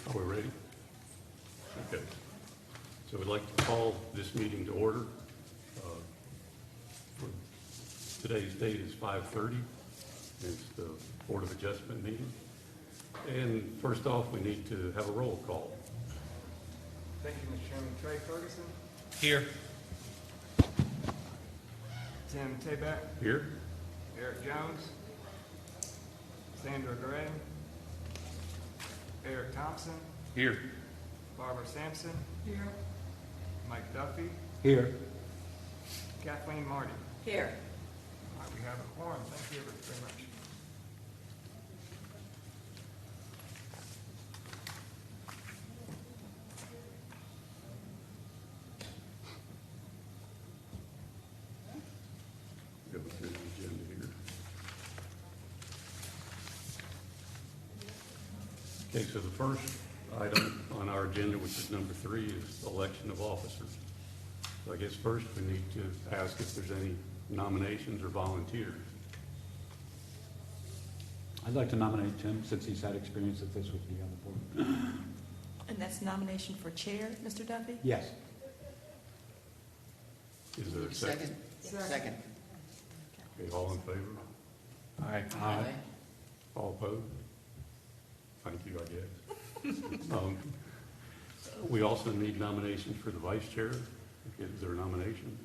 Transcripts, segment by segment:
Are we ready? Okay. So we'd like to call this meeting to order. Today's date is 5:30. It's the Board of Adjustment meeting. And first off, we need to have a roll call. Thank you, Mr. Chairman. Trey Ferguson. Here. Tim Tabak. Here? Eric Jones. Sandra Gray. Eric Thompson. Here. Barbara Sampson. Here. Mike Duffy. Here. Kathleen Marty. Here. All right, we have a quorum. Thank you very much. Go through the agenda here. Okay, so the first item on our agenda, which is number 3, is election of officers. So I guess first we need to ask if there's any nominations or volunteers. I'd like to nominate Tim, since he's had experience at this with the other board. And that's nomination for chair, Mr. Duffy? Yes. Is there a second? Second. Okay, all in favor? Aye. Aye. All opposed? Thank you, I guess. We also need nominations for the vice chair. Is there a nomination?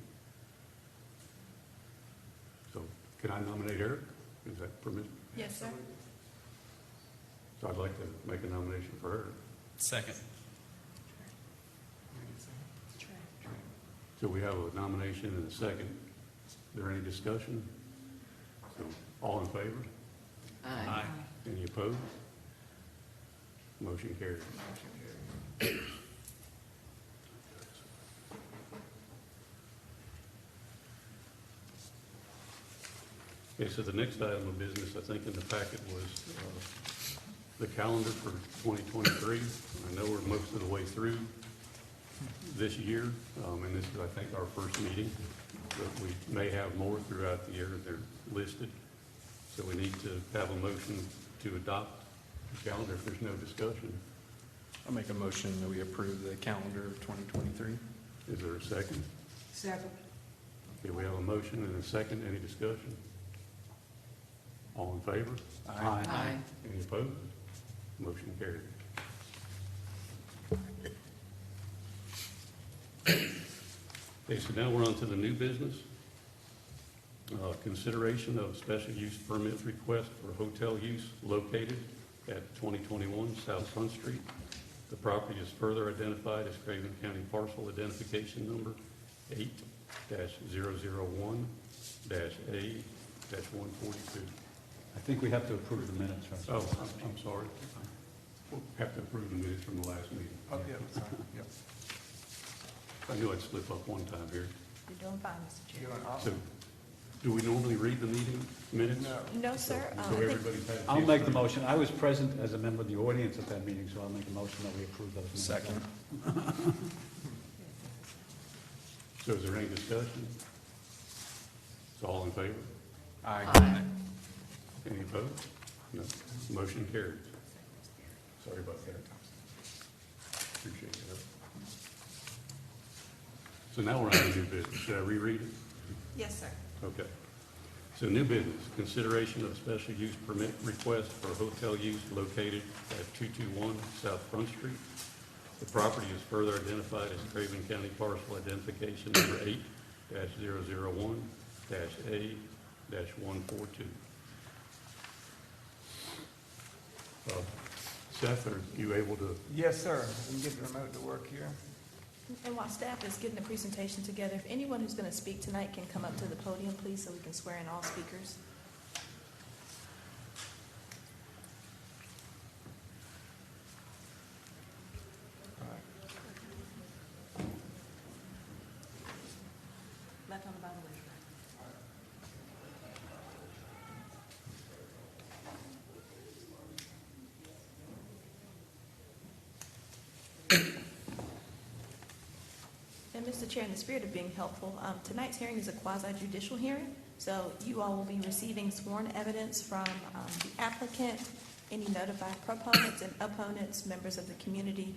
So can I nominate Eric? Is that permitted? Yes, sir. So I'd like to make a nomination for Eric. Second. So we have a nomination and a second. Is there any discussion? So all in favor? Aye. Any opposed? Motion carries. Okay, so the next item of business, I think in the packet was the calendar for 2023. I know we're most of the way through this year, and this is, I think, our first meeting, but we may have more throughout the year. They're listed. So we need to have a motion to adopt the calendar if there's no discussion. I'll make a motion that we approve the calendar of 2023. Is there a second? Second. Okay, we have a motion and a second. Any discussion? All in favor? Aye. Any opposed? Motion carried. Okay, so now we're on to the new business. Consideration of special use permit request for hotel use located at 2021 South Front Street. The property is further identified as Craven County parcel identification number 8-001-A-142. I think we have to approve the minutes first. Oh, I'm sorry. We'll have to approve the minutes from the last meeting. Oh, yeah, sorry. Yep. I knew I'd slip up one time here. You're doing fine, Mr. Chair. Doing So, awesome. do we normally read the meeting minutes? No. No, sir. So I think everybody's had a I'll chance make to the read. motion. I was present as a member of the audience at that meeting, so I'll make a motion that we approve those minutes. Second. So is there any discussion? So all in favor? Aye. Any opposed? No. Motion carries. Sorry about that. Appreciate that. So now we're on to new business. Should I reread it? Yes, sir. Okay. So new business, consideration of special use permit request for hotel use located at 221 South Front Street. The property is further identified as Craven County parcel identification number 8-001-A-142. Seth, are you able to? Yes, sir. We can get the remote to work here. And while staff is getting the presentation together, if anyone who's going to speak tonight can come up to the podium, please, so we can swear in all speakers. All right. Left on the Bible, raise your right. And Mr. Chair, in the spirit of being helpful, tonight's hearing is a quasi-judicial hearing. So you all will be receiving sworn evidence from the applicant, any notified proponents and opponents, members of the community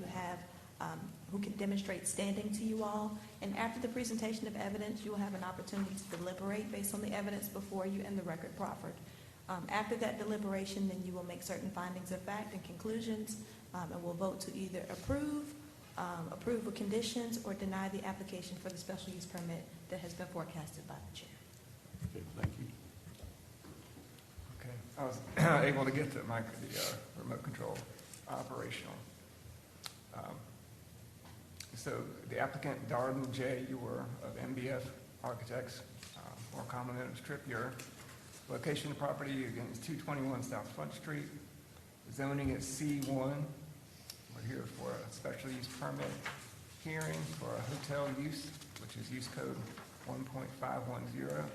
who can demonstrate standing to you all. And after the presentation of evidence, you will have an opportunity to deliberate based on the evidence before you and the record proffered. After that deliberation, then you will make certain findings of fact and conclusions, and will vote to either approve with conditions, or deny the application for the special use permit that has been forecasted by the chair. Okay, thank you. Okay, I was able to get the remote control operational. So the applicant, Darden J. Ewer of MBF Architects, more commonly known as Trip Ewer. Location of the property, again, is 221 South Front Street. Zoning is C1. We're here for a special use permit hearing for a hotel use, which is use code 1.510.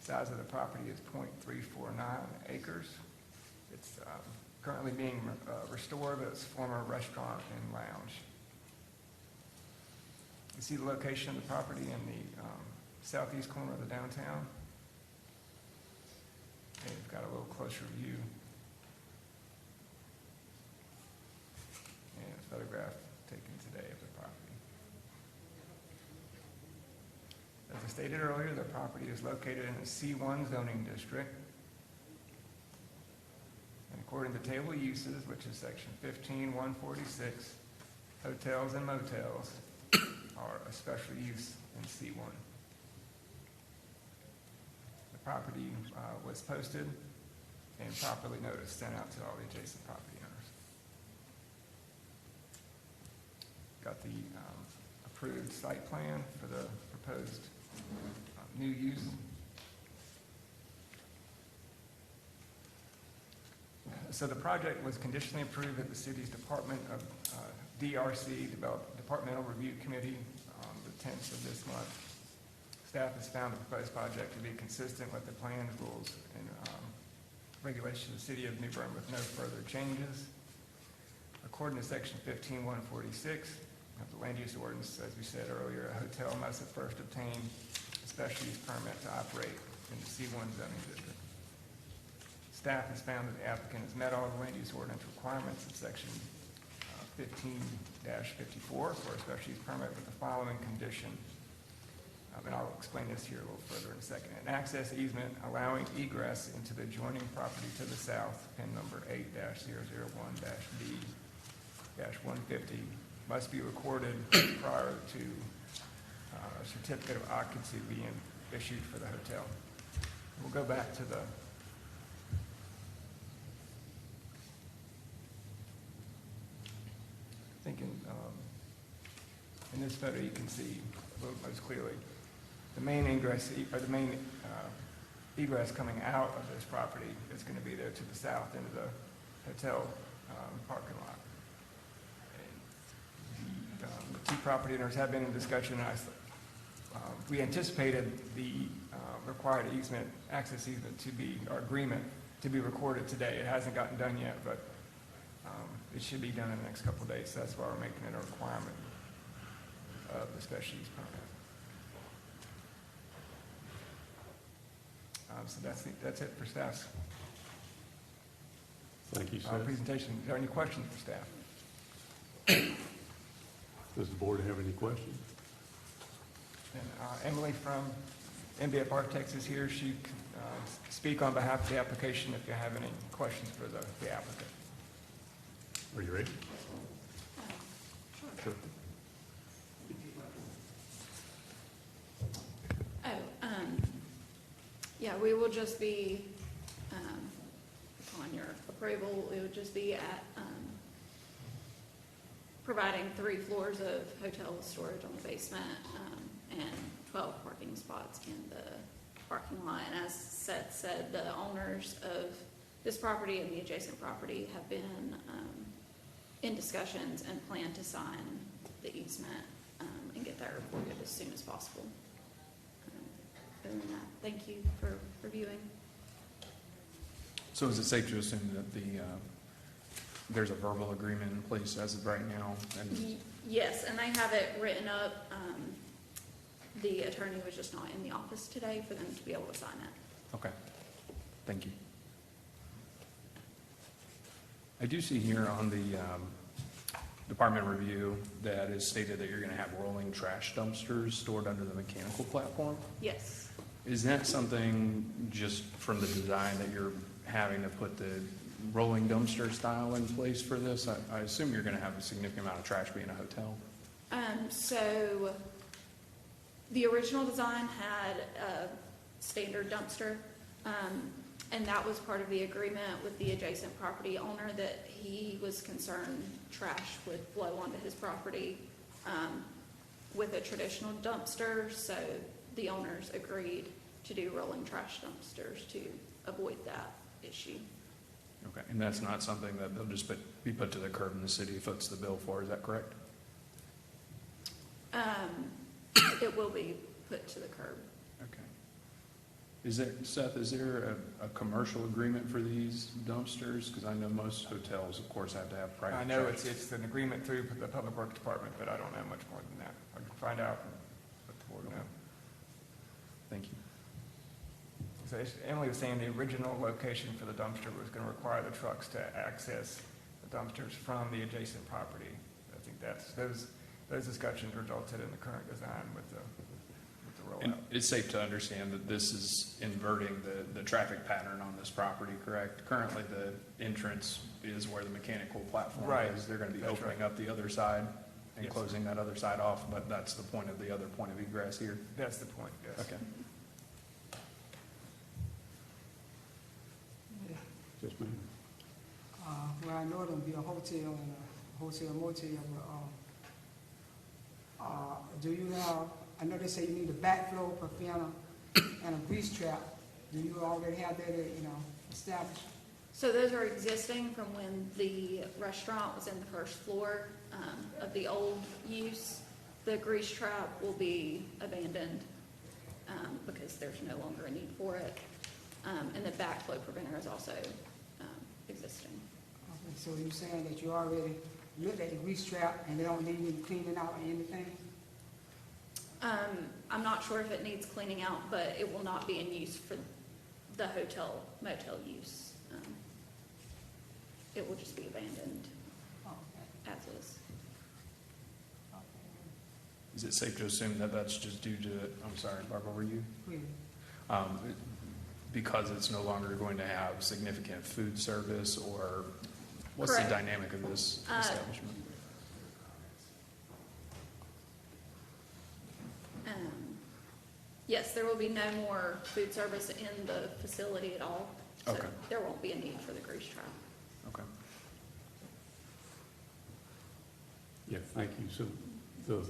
Size of the property is 0.349 acres. It's currently being restored as former restaurant and lounge. You see the location of the property in the southeast corner of the downtown. And you've got a little closer view. And a photograph taken today of the property. As I stated earlier, the property is located in a C1 zoning district. And according to table uses, which is section 15-146, hotels and motels are a special use in C1. The property was posted and properly noticed, sent out to all the adjacent property owners. Got the approved site plan for the proposed new use. So the project was conditionally approved at the city's Department of DRC, Departmental Review Committee, on the 10th of this month. Staff has found the proposed project to be consistent with the plans, rules, and regulations of the city of New Bern with no further changes. According to section 15-146 of the land use ordinance, as we said earlier, a hotel must at first obtain a special use permit to operate in the C1 zoning district. Staff has found that the applicant has met all the land use ordinance requirements in section 15-54 for a special use permit with the following condition. And I'll explain this here a little further in a second. An access easement allowing egress into the adjoining property to the south, pin number 8-001-D-150, must be recorded prior to a certificate of occupancy being issued for the hotel. We'll go back to the in this photo you can see a little most clearly the main ingress, or the main egress coming out of this property is going to be there to the south into the hotel parking lot. And the two property owners have been in discussion. We anticipated the required easement, access easement to be, or agreement to be recorded today. It hasn't gotten done yet, but it should be done in the next couple of days. So that's why we're making it a requirement of the special use permit. So that's it for staff's Thank you, Seth. presentation. Is there any questions for staff? Does the board have any questions? And Emily from MBF Architects is here. She can speak on behalf of the application if you have any questions for the applicant. Are you ready? Sure. Yeah, we will just be, upon your approval, it would just be at, providing 3 floors of hotel storage on the basement, and 12 parking spots in the parking lot. And as Seth said, the owners of this property and the adjacent property have been in discussions and plan to sign the easement and get that reported as soon as possible. Other than that, thank you for reviewing. So is it safe to assume that there's a verbal agreement in place as of right now? And Yes, and they have it written up. The attorney was just not in the office today for them to be able to sign it. okay, thank you. I do see here on the department review that is stated that you're going to have rolling trash dumpsters stored under the mechanical platform. Yes. Is that something just from the design that you're having to put the rolling dumpster style in place for this? I assume you're going to have a significant amount of trash being a hotel. So the original design had a standard dumpster, and that was part of the agreement with the adjacent property owner, that he was concerned trash would flow onto his property with a traditional dumpster, so the owners agreed to do rolling trash dumpsters to avoid that issue. Okay, and that's not something that they'll just be put to the curb and the city foots the bill for, is that correct? It will be put to the curb. Okay. Seth, is there a commercial agreement for these dumpsters? Because I know most hotels, of course, have to have private I know trash. it's an agreement through the Public Works Department, but I don't know much more than that. I can find out and let the board know. Thank you. So Emily was saying the original location for the dumpster was going to require the trucks to access the dumpsters from the adjacent property. I think those discussions resulted in the current design with the And rollout. it's safe to understand that this is inverting the traffic pattern on this property, correct? Currently, the entrance is where the mechanical platform Right. is. They're going to be That's opening right. up the other side and Yes. closing that other side off, but that's the point of the other point of egress here. That's the point, yes. Okay. Yes, ma'am. Well, I know there'll be a hotel and a hotel motel, but, do you have, I know they say you need a backflow preventer and a grease trap. Do you already have that, established? So those are existing from when the restaurant was in the first floor of the old use. The grease trap will be abandoned because there's no longer a need for it. And the backflow preventer is also existing. Okay, so you're saying that you already looked at the grease trap and they don't need any cleaning out or anything? I'm not sure if it needs cleaning out, but it will not be in use for the hotel motel use. It will just be abandoned Okay, as is. okay. Is it safe to assume that that's just due to, I'm sorry, Barbara, were you? Please. Because it's no longer going to have significant food service, or what's the Correct. dynamic of this establishment? Yes, there will be no more food service in the facility at all. So Okay. there won't be a need for the grease trap. Okay. Yeah, thank you. So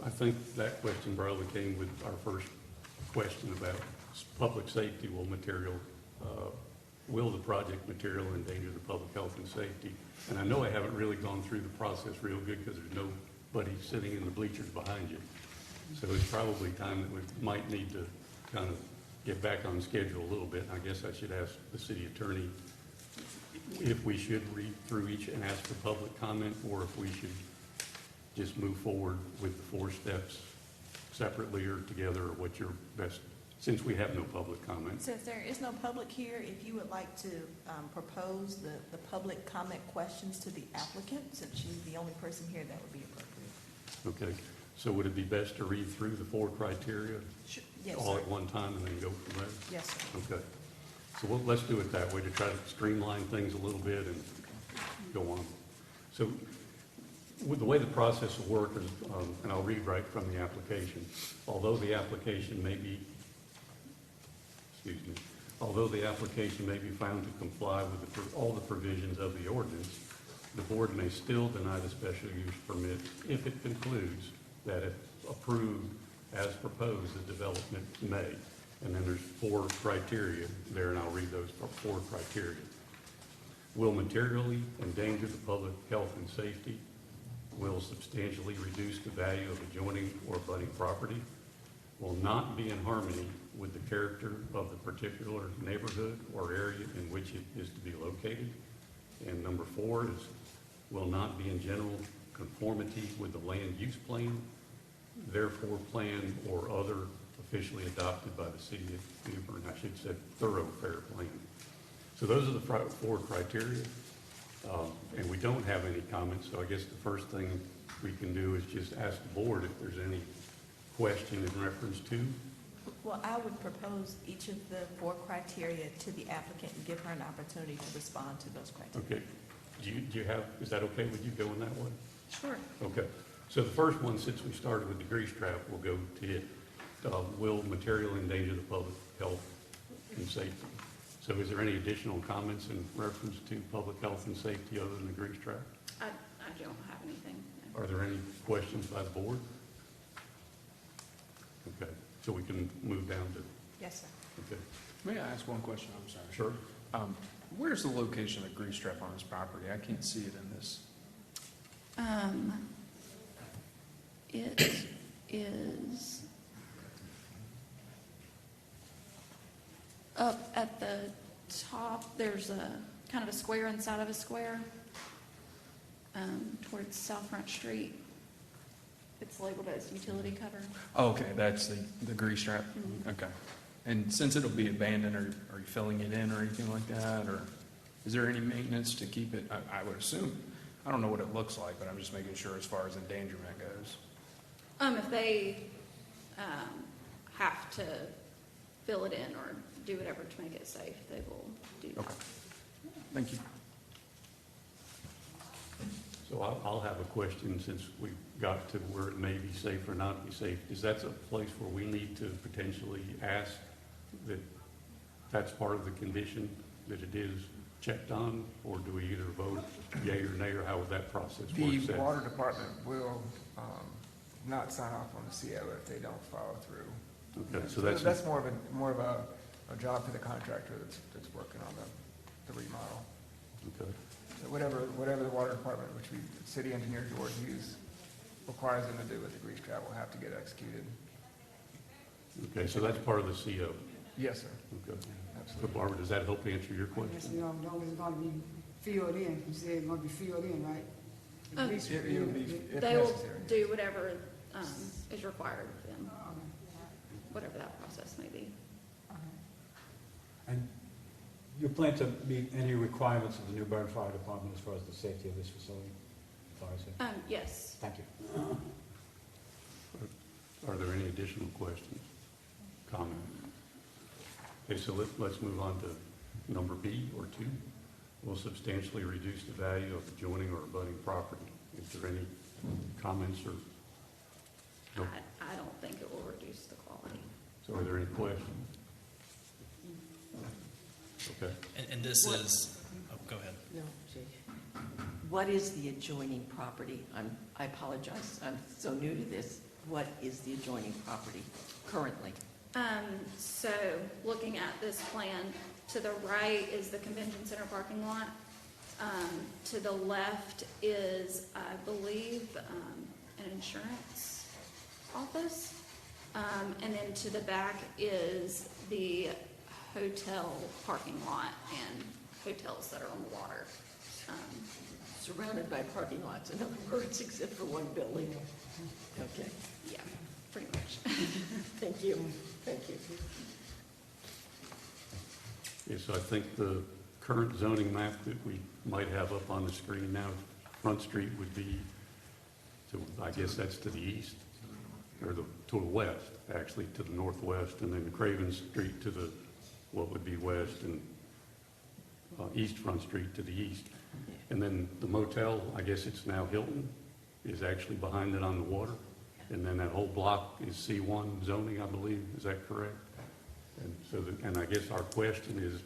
I think that question probably came with our first question about public safety. Will the project material endanger the public health and safety? And I know I haven't really gone through the process real good because there's nobody sitting in the bleachers behind you. So it's probably time that we might need to kind of get back on schedule a little bit. I guess I should ask the city attorney if we should read through each and ask for public comment, or if we should just move forward with the 4 steps separately or together, or what your best, since we have no public comment. Since there is no public here, if you would like to propose the public comment questions to the applicant, since she's the only person here, that would be appropriate. Okay, so would it be best to read through the 4 criteria Sure. Yes, all sir. at one time and then go from there? Yes, sir. Okay, so let's do it that way to try to streamline things a little bit and go on. So with the way the process will work is, and I'll read right from the application, although the application may be found to comply with all the provisions of the ordinance, the board may still deny the special use permit if it concludes that if approved as proposed, the development may. And then there's 4 criteria there, and I'll read those 4 criteria. Will materially endanger the public health and safety, will substantially reduce the value of adjoining or abutting property, will not be in harmony with the character of the particular neighborhood or area in which it is to be located. And number 4 is, will not be in general conformity with the land use plan, therefore plan or other officially adopted by the city of New Bern, I should say thoroughfare plan. So those are the 4 criteria. And we don't have any comments, so I guess the first thing we can do is just ask the board if there's any question in reference to. Well, I would propose each of the 4 criteria to the applicant and give her an opportunity to respond to those criteria. Okay. Do you have, is that okay with you going that way? Sure. Okay. So the first one, since we started with the grease trap, we'll go to it. Will material endanger the public health and safety? So is there any additional comments in reference to public health and safety other than the grease trap? I don't have anything. No. Are there any questions by the board? Okay, so we can move down to, Yes, sir. okay, May I ask one question? I'm sorry. sure. Where's the location of the grease trap on this property? I can't see it in this. It is up at the top. There's a kind of a square inside of a square towards South Front Street. It's labeled as utility cover. Oh, okay, that's the grease trap? Mhm. Okay. And since it'll be abandoned, are you filling it in or anything like that? Or is there any maintenance to keep it? I would assume, I don't know what it looks like, but I'm just making sure as far as endangerment goes. If they have to fill it in or do whatever to make it safe, they will do that. Okay. Thank you. So I'll have a question since we got to where it may be safe or not be safe. Is that a place where we need to potentially ask that that's part of the condition, that it is checked on? Or do we either vote yea or nay, or how would that process work? The water department will not sign off on the CO if they don't follow through. Okay, so that's, That's more of a job for the contractor that's working on the remodel. okay. So whatever the water department, which city engineer George Hughes requires them to do with the grease trap will have to get executed. Okay, so that's part of the CO. Yes, sir. Okay. So Absolutely. Barbara, does that help answer your Yes, question? you know, long as it's gonna be filled in, you said it's gonna be filled in, right? The grease- It will be, if They will necessary. do whatever is required of them, whatever that process may be. And you plan to meet any requirements of the New Bern Fire Department as far as the safety of this facility? Fire safety? Yes. Thank you. Are there any additional questions, comments? Okay, so let's move on to number B, or 2. Will substantially reduce the value of adjoining or abutting property. Is there any comments or? Nope. I don't think it will reduce the quality. So are there any questions? Okay. And this is, oh, go ahead. No, Jay. What is the adjoining property? I apologize, I'm so new to this. What is the adjoining property currently? So looking at this plan, to the right is the convention center parking lot. To the left is, I believe, an insurance office. And then to the back is the hotel parking lot and hotels that are on the water. Surrounded by parking lots, in other words, except for one building. Okay, Yeah, pretty much. thank you, thank you. Yeah, so I think the current zoning map that we might have up on the screen now, Front Street would be, to, I guess that's to the east, or to the west, actually, to the northwest, and then Craven Street to the, what would be west, and East Front Street to the east. And then the motel, I guess it's now Hilton, is actually behind it on the water. And then that whole block is C1 zoning, I believe. Is that correct? And so, and I guess our question is,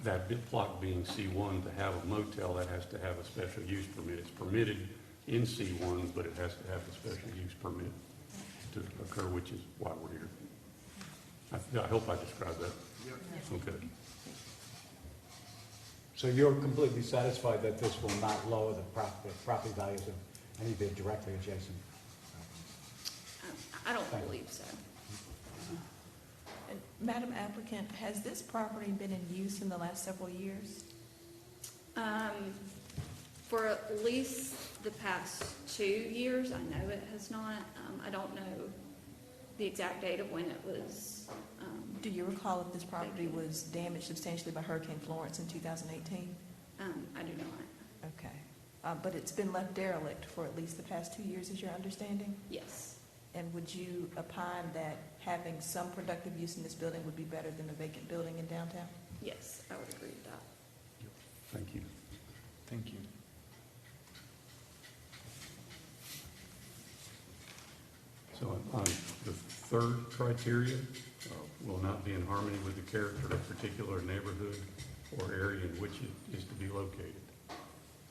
that big block being C1, to have a motel, that has to have a special use permit. It's permitted in C1, but it has to have a special use permit to occur, which is why we're here. I hope I described that. Okay. So you're completely satisfied that this will not lower the property values of any of the directly adjacent? I don't believe so. And Madam Applicant, has this property been in use in the last several years? For at least the past 2 years, I know it has not. I don't know the exact date of when it was. Do you recall if this property was damaged substantially by Hurricane Florence in 2018? I do not. Okay. But it's been left derelict for at least the past 2 years, is your understanding? Yes. And would you opine that having some productive use in this building would be better than a vacant building in downtown? Yes, I would agree with that. Thank you. Thank you. So on the third criteria, will not be in harmony with the character of a particular neighborhood or area in which it is to be located.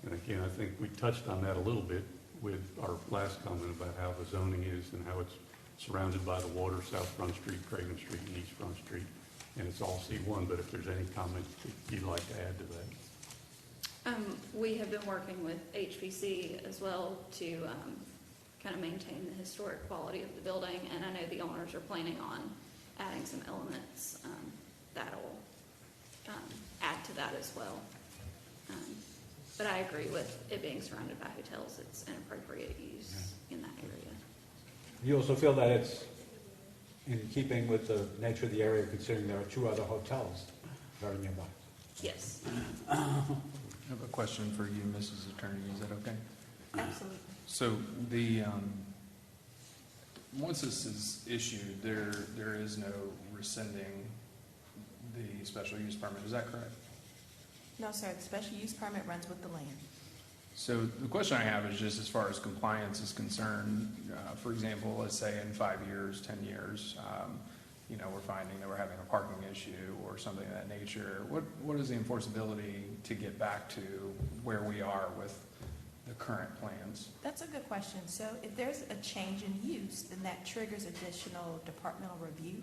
And again, I think we touched on that a little bit with our last comment about how the zoning is and how it's surrounded by the water, South Front Street, Craven Street, and East Front Street, and it's all C1, but if there's any comments that you'd like to add to that. We have been working with HPC as well to kind of maintain the historic quality of the building, and I know the owners are planning on adding some elements that'll add to that as well. But I agree with it being surrounded by hotels. It's an appropriate use in that area. You also feel that it's in keeping with the nature of the area, considering there are 2 other hotels very nearby? Yes. I have a question for you, Mrs. Attorney. Is that okay? Absolutely. So once this is issued, there is no rescinding the special use permit. Is that correct? No, sir, the special use permit runs with the land. So the question I have is just as far as compliance is concerned, for example, let's say in 5 years, 10 years, we're finding that we're having a parking issue or something of that nature. What is the enforceability to get back to where we are with the current plans? That's a good question. So if there's a change in use, then that triggers additional departmental review.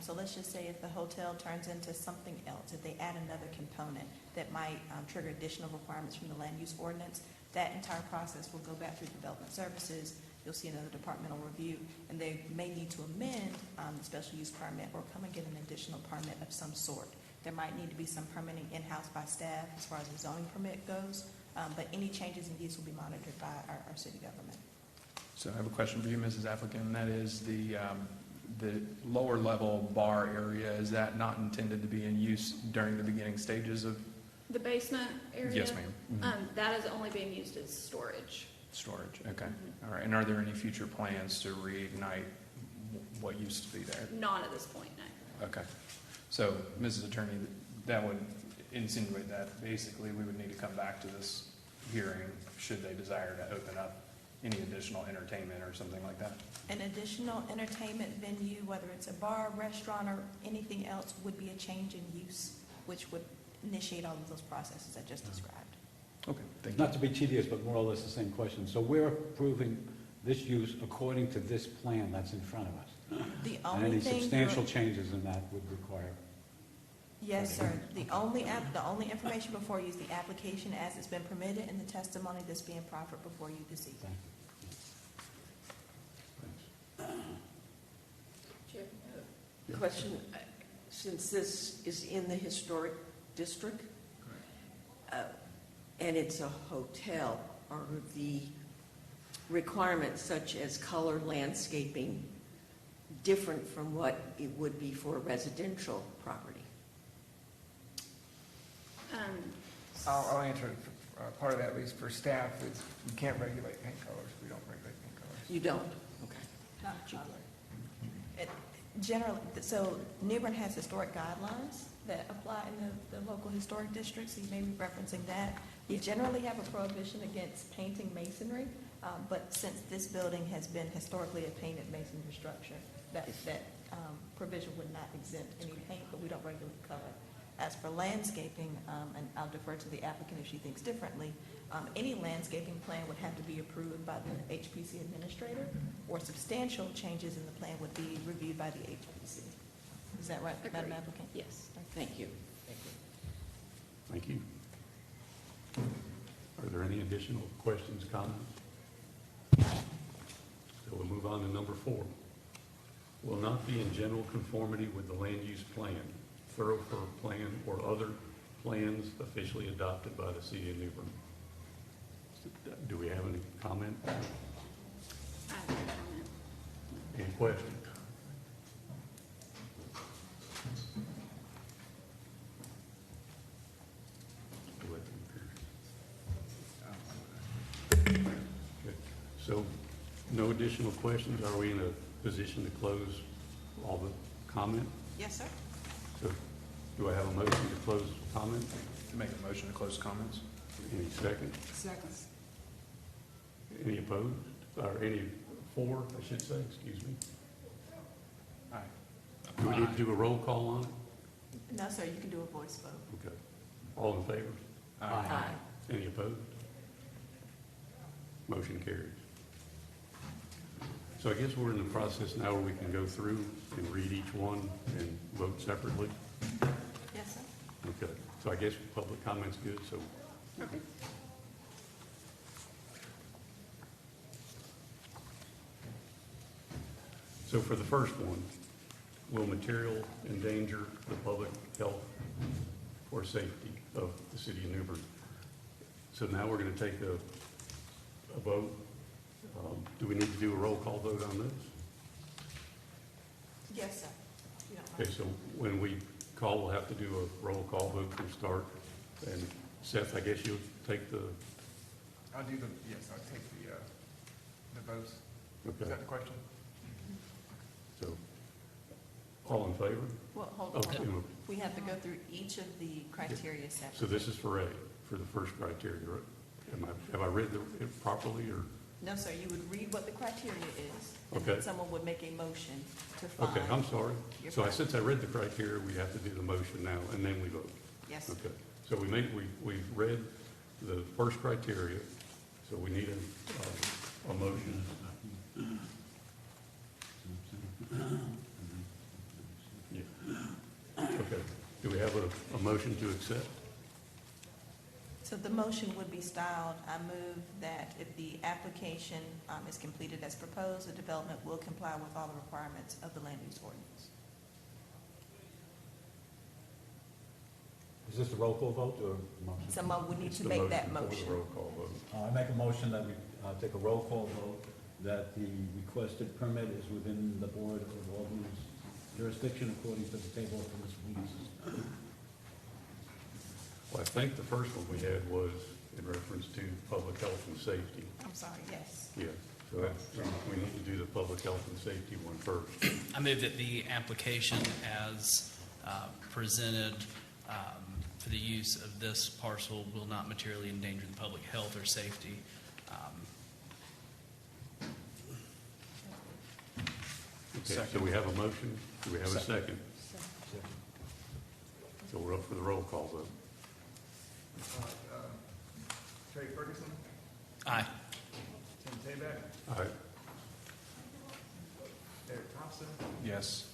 So let's just say if the hotel turns into something else, if they add another component that might trigger additional requirements from the land use ordinance, that entire process will go back through development services. You'll see another departmental review, and they may need to amend the special use permit or come and get an additional permit of some sort. There might need to be some permitting in-house by staff as far as the zoning permit goes, but any changes in use will be monitored by our city government. So I have a question for you, Mrs. Applicant, and that is the lower level bar area, is that not intended to be in use during the beginning stages of? The basement area? Yes, ma'am. Mhm. That is only being used as storage. Storage, okay. Mhm. All right, and are there any future plans to reignite what used to be there? Not at this point, no. Okay. So, Mrs. Attorney, that would insinuate that basically we would need to come back to this hearing should they desire to open up any additional entertainment or something like that? An additional entertainment venue, whether it's a bar, restaurant, or anything else, would be a change in use, which would initiate all of those processes I just described. Okay, thank you. Not to be tedious, but more or less the same question. So we're approving this use according to this plan that's in front of us? The And only any thing substantial changes in that would require? Yes, sir. The only information before you is the application as it's been permitted and the testimony that's being proffered before you this evening. Thank Question, since this is in the historic district, and it's a hotel, are the requirements such as color, landscaping, different from what it would be for a residential property? I'll answer part of that, at least for staff. It's, you can't regulate paint colors. We don't regulate paint colors. You don't? Okay. Generally, so New Bern has historic guidelines that apply in the local historic district, so you may be referencing that. We generally have a prohibition against painting masonry, but since this building has been historically a painted masonry structure, that provision would not exempt any paint, but we don't regulate color. As for landscaping, and I'll defer to the applicant if she thinks differently, any landscaping plan would have to be approved by the HPC administrator, or substantial changes in the plan would be reviewed by the HPC. Is that right, Madam Agreed. Applicant? Yes. Thank you. Thank you. Are there any additional questions, comments? So we'll move on to number 4. Will not be in general conformity with the land use plan, thoroughfare plan, or other plans officially adopted by the city of New Bern. Do we have any comment? I have no comment. Any questions? So, no additional questions? Are we in a position to close all the comment? Yes, sir. So, do I have a motion to close comment? Make a motion to close comments? Any second? Seconds. Any opposed? Or any for, I should say, excuse me? Aye. Do we need to do a roll call on it? No, sir, you can do a voice vote. Okay. All in favor? Aye. Any opposed? Motion carries. So I guess we're in the process now where we can go through and read each one and vote separately. Yes, sir. Okay. So I guess public comment's good, so. Okay. So for the first one, will material endanger the public health or safety of the city of New Bern? So now we're going to take a vote. Do we need to do a roll call vote on this? Yes, sir. You don't mind. Okay, so when we call, we'll have to do a roll call vote from start. And Seth, I guess you'll take the, I'll do yes, I'll take the votes. Is okay, that the question? so, all in favor? Well, hold Okay, on. We have to go through each of the criteria so separately. this is for A, for the first criteria, right? Have I read it properly, or? No, sir, you would read what the criteria is. And Okay. then someone would make a motion to find. Okay, I'm sorry. You're So fine. since I read the criteria, we have to do the motion now, and then we vote. Yes, sir. Okay, so we've read the first criteria, so we need a motion. Yeah. Okay, do we have a motion to accept? So the motion would be styled, I move that if the application is completed as proposed, the development will comply with all the requirements of the land use ordinance. Is this a roll call vote or a motion? Someone would need It's to the make that for the motion. roll call vote. I make a motion that we take a roll call vote, that the requested permit is within the Board of Alderman's jurisdiction according to the table of permissible uses. Well, I think the first one we had was in reference to public health and safety. I'm sorry, yes. Yeah, so we need to do the public health and safety one first. I move that the application as presented for the use of this parcel will not materially endanger the public health or safety. Okay, so we have a motion, do we have a second? So we're up for the roll call vote. Trey Ferguson, Aye. Tim Tabak, Aye. Eric Thompson, Yes.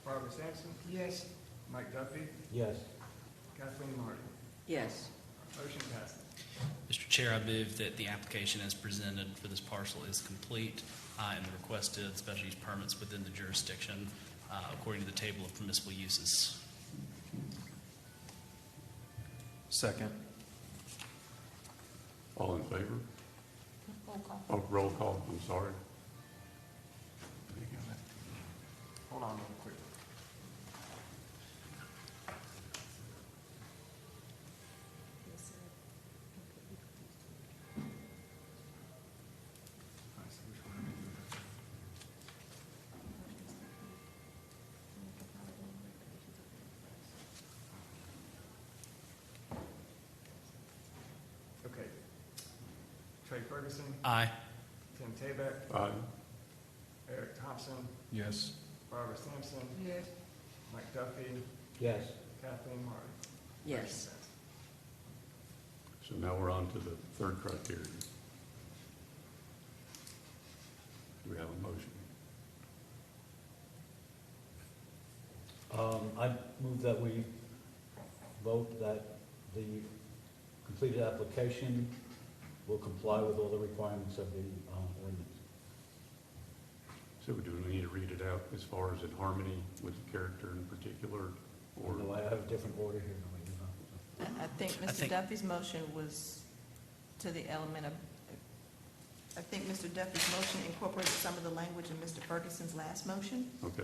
Barbara Sampson, Yes. Mike Duffy, Yes. Kathleen Martin. Yes. Motion passes. Mr. Chair, I move that the application as presented for this parcel is complete and the requested special use permits within the jurisdiction according to the table of permissible uses. Second. All in favor? Roll call. Oh, roll call, I'm sorry. Hold on real quick. All right, so which one am I doing? Okay. Trey Ferguson, Aye. Tim Tabak, Aye. Eric Thompson, Yes. Barbara Sampson, Yes. Mike Duffy, Yes. Kathleen Martin. Yes. So now we're on to the third criteria. Do we have a motion? I move that we vote that the completed application will comply with all the requirements of the ordinance. So do we need to read it out as far as in harmony with the character in particular, or? No, I have a different order here. No, I think I Mr. think- Duffy's motion was to the element of, I think Mr. Duffy's motion incorporated some of the language in Mr. Ferguson's last motion. Okay,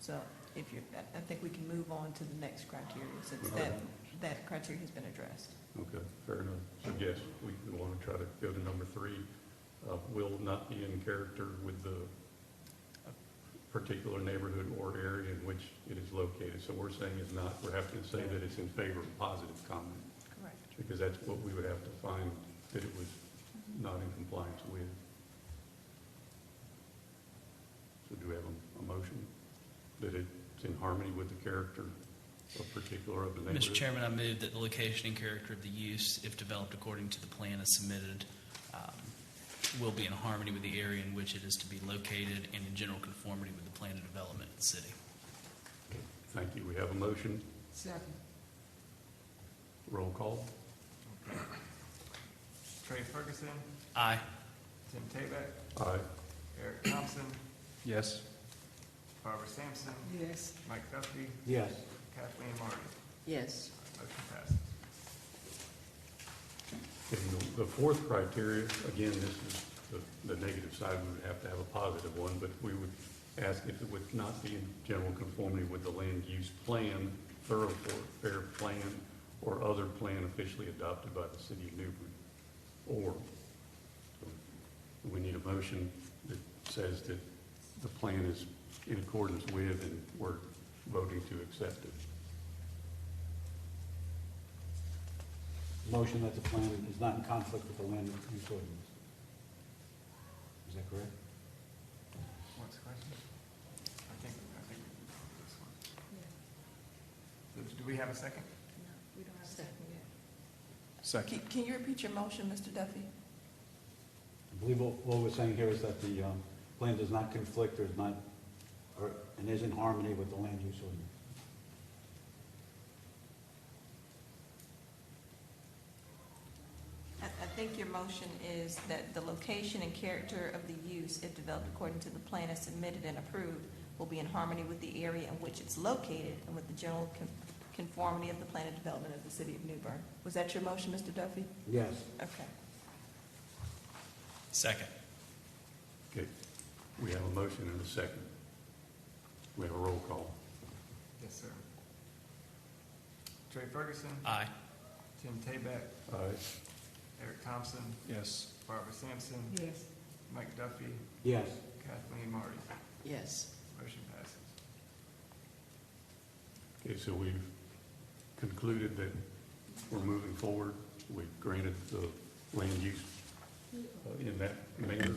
So if you, I think we can move on to the next criteria since Okay. that that criteria has been addressed. Okay, fair enough. So yes, we want to try to go to number 3. Will not be in character with the particular neighborhood or area in which it is located. So we're saying it's not, we're having to say that it's in favor of positive comment, Correct. because that's what we would have to find that it was not in compliance with. So do we have a motion that it's in harmony with the character of particular of the neighborhood? Mr. Chairman, I move that the location and character of the use, if developed according to the plan as submitted, will be in harmony with the area in which it is to be located and in general conformity with the plan of development of the city. Thank you. We have a motion. Second. Roll call. Trey Ferguson, Aye. Tim Tabak, Aye. Eric Thompson, Yes. Barbara Sampson, Yes. Mike Duffy, Yes. Kathleen Martin. Yes. Motion passes. And the fourth criteria, again, this is the negative side, we would have to have a positive one, but we would ask if it would not be in general conformity with the land use plan, thoroughfare plan, or other plan officially adopted by the city of Newbern. Or, so we need a motion that says that the plan is in accordance with, and we're voting to accept it. Motion that the plan is not in conflict with the land use ordinance. Is that correct? What's the question? I think this one. Do we have a second? No, we don't have a second yet. Second. Can you repeat your motion, Mr. Duffy? I believe what we're saying here is that the plan does not conflict or is not, and is in harmony with the land use ordinance. I think your motion is that the location and character of the use, if developed according to the plan as submitted and approved, will be in harmony with the area in which it's located and with the general conformity of the plan of development of the city of New Bern. Was that your motion, Mr. Duffy? Yes. Okay. Second. Okay, we have a motion and a second. We have a roll call. Yes, sir. Trey Ferguson, Aye. Tim Tabak, Aye. Eric Thompson, Yes. Barbara Sampson, Yes. Mike Duffy, Yes. Kathleen Martin. Yes. Motion passes. Okay, so we've concluded that we're moving forward. We've granted the land use in that manner,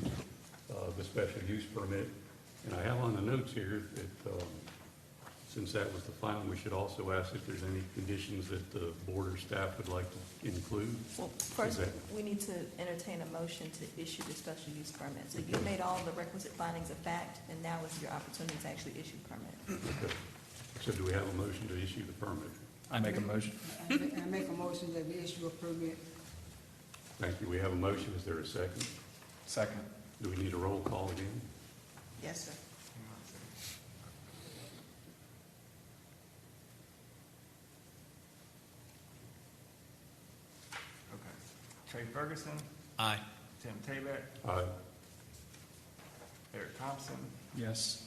the special use permit. And I have on the notes here that since that was the final, we should also ask if there's any conditions that the board or staff would like to include. Well, first, Okay. we need to entertain a motion to issue the special use permit. So you made all the requisite findings of fact, and now is your opportunity to actually issue the permit. Okay. So do we have a motion to issue the permit? I make a motion. I make a motion that we issue a permit. Thank you. We have a motion. Is there a second? Second. Do we need a roll call again? Yes, sir. Hang on a second. Okay. Trey Ferguson, Aye. Tim Tabak, Aye. Eric Thompson, Yes.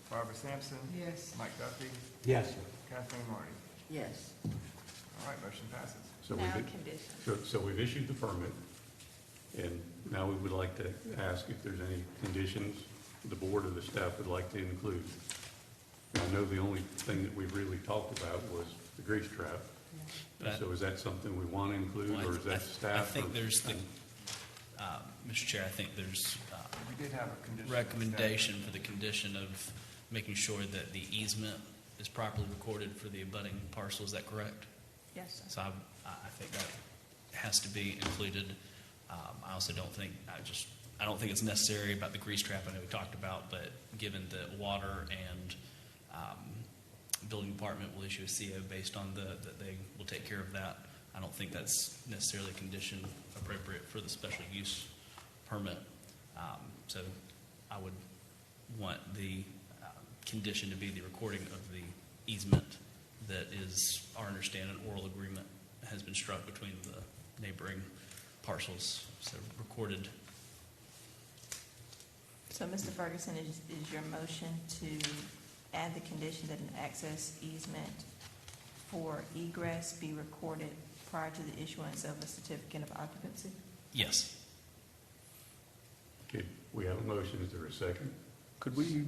Barbara Sampson, Yes. Mike Duffy, Yes. Kathleen Martin. Yes. All right, motion passes. So Now we've, conditions. so we've issued the permit, and now we would like to ask if there's any conditions the board or the staff would like to include. I know the only thing that we've really talked about was the grease trap. But I- So is that something we want to include, Well, or is that staff? I think or- there's the, Mr. Chair, I think there's We did have a condition. recommendation for the condition of making sure that the easement is properly recorded for the abutting parcel. Is that correct? Yes, sir. So I think that has to be included. I also don't think, I don't think it's necessary about the grease trap I know we talked about, but given that water and building department will issue a CO based on that they will take care of that, I don't think that's necessarily a condition appropriate for the special use permit. So I would want the condition to be the recording of the easement that is, our understanding, oral agreement has been struck between the neighboring parcels, so recorded. So, Mr. Ferguson, is your motion to add the condition that an access easement for egress be recorded prior to the issuance of a certificate of occupancy? Yes. Okay, we have a motion. Is there a second? Could we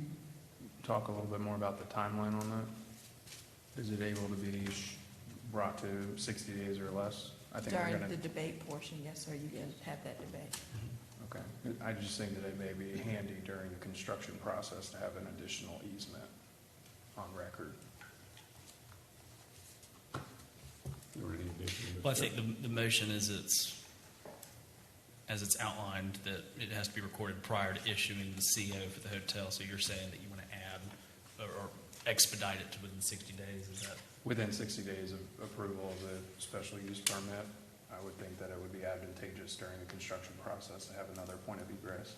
talk a little bit more about the timeline on that? Is it able to be brought to 60 days or less? I think we're During gonna, the debate portion, yes, sir, you can have that debate. okay. I just think that it may be handy during the construction process to have an additional easement on record. Or any additional Well, I think discussion? the motion is as it's outlined, that it has to be recorded prior to issuing the CO for the hotel. So you're saying that you want to add or expedite it to within 60 days, is that? Within 60 days of approval of the special use permit, I would think that it would be advantageous during the construction process to have another point of egress.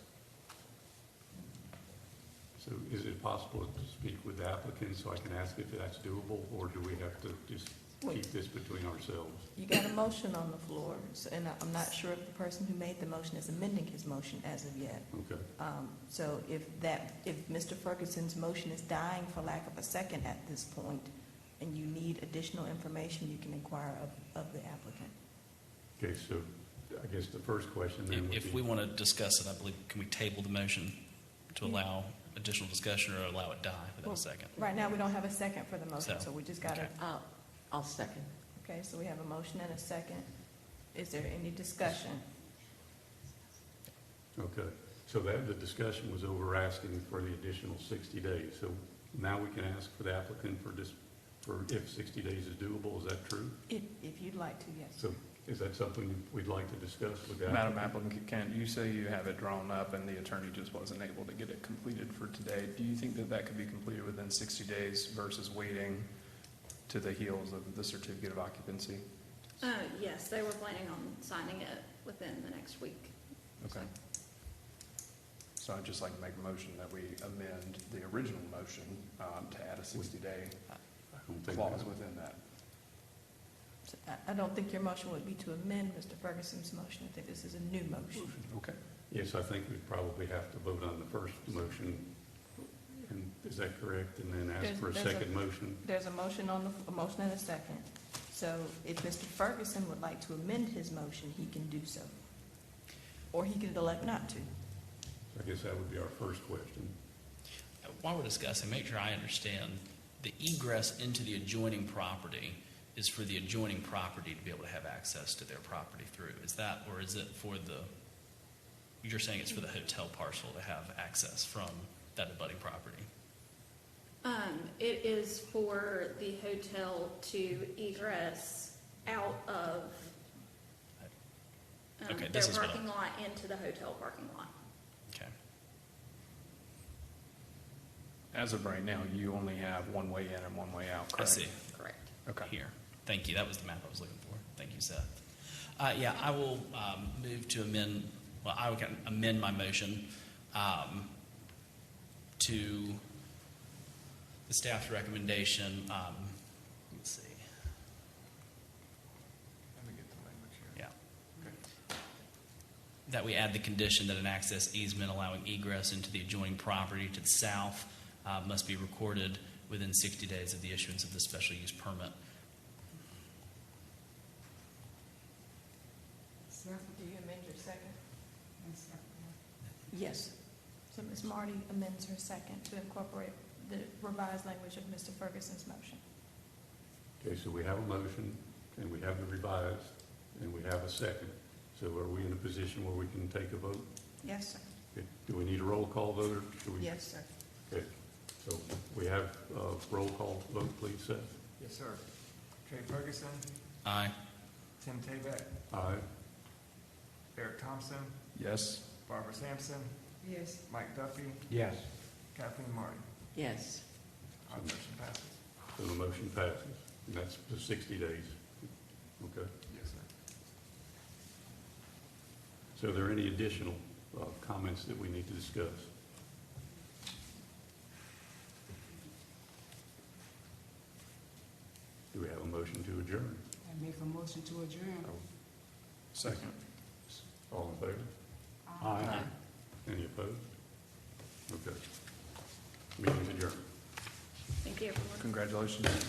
So is it possible to speak with the applicant so I can ask if that's doable, or do we have to just keep this between ourselves? You got a motion on the floor, and I'm not sure if the person who made the motion is amending his motion as of yet. Okay, So if Mr. Ferguson's motion is dying for lack of a second at this point, and you need additional information, you can inquire of the applicant. okay, so I guess the first question then would be. If we want to discuss it, I believe, can we table the motion to allow additional discussion or allow it die without a second? Right now, we don't have a second for the motion, So, so we just got to, okay. I'll second. okay, so we have a motion and a second. Is there any discussion? Okay, so that, the discussion was over asking for the additional 60 days. So now we can ask for the applicant for this, for if 60 days is doable, is that true? If you'd like to, yes. So is that something we'd like to discuss with the Madam applicant? applicant, Kent, you say you have it drawn up and the attorney just wasn't able to get it completed for today. Do you think that that could be completed within 60 days versus waiting to the heels of the certificate of occupancy? Yes, they were planning on signing it within the next week. Okay. So I'd just like to make a motion that we amend the original motion to add a 60-day I don't think clause that- within that. So I don't think your motion would be to amend Mr. Ferguson's motion. I think this is a new motion. Okay. Yes, I think we'd probably have to vote on the first motion, and is that correct? And then ask for a There's a- second motion? There's a motion a motion and a second. So if Mr. Ferguson would like to amend his motion, he can do so. Or he can elect not to. I guess that would be our first question. While we're discussing, make sure I understand, the egress into the adjoining property is for the adjoining property to be able to have access to their property through. Is that, or is it for the, you're saying it's for the hotel parcel to have access from that abutting property? It is for the hotel to egress out of Okay, their this is what parking lot into the hotel parking lot. Okay. As of right now, you only have one way in and one way out, I correct? see. Correct. Okay. Here. Thank you. That was the map I was looking for. Thank you, Seth. Yeah, I will move to amend, well, I can amend my motion to the staff's recommendation. Let's see. Let me get the language Yeah. here. Okay. That we add the condition that an access easement allowing egress into the adjoining property to the south must be recorded within 60 days of the issuance of the special use permit. Second, Do you amend your second? and second. Yes. So Ms. Marty amends her second to incorporate the revised language of Mr. Ferguson's motion. Okay, so we have a motion, and we have the revised, and we have a second. So are we in a position where we can take a vote? Yes, sir. Okay, do we need a roll call vote, or do we? Yes, sir. Okay, so we have a roll call vote, please, Seth. Yes, sir. Trey Ferguson, Aye. Tim Tabak, Aye. Eric Thompson, Yes. Barbara Sampson, Yes, Mike Duffy, Yes. Kathleen Martin. Yes. Our motion passes. So the motion passes, and that's the 60 days. Okay. Yes, sir. So are there any additional comments that we need to discuss? Do we have a motion to adjourn? I make a motion to adjourn. Second. All in favor? Aye. Any opposed? Okay. Meeting's adjourned. Thank Thank you, everyone. Congratulations.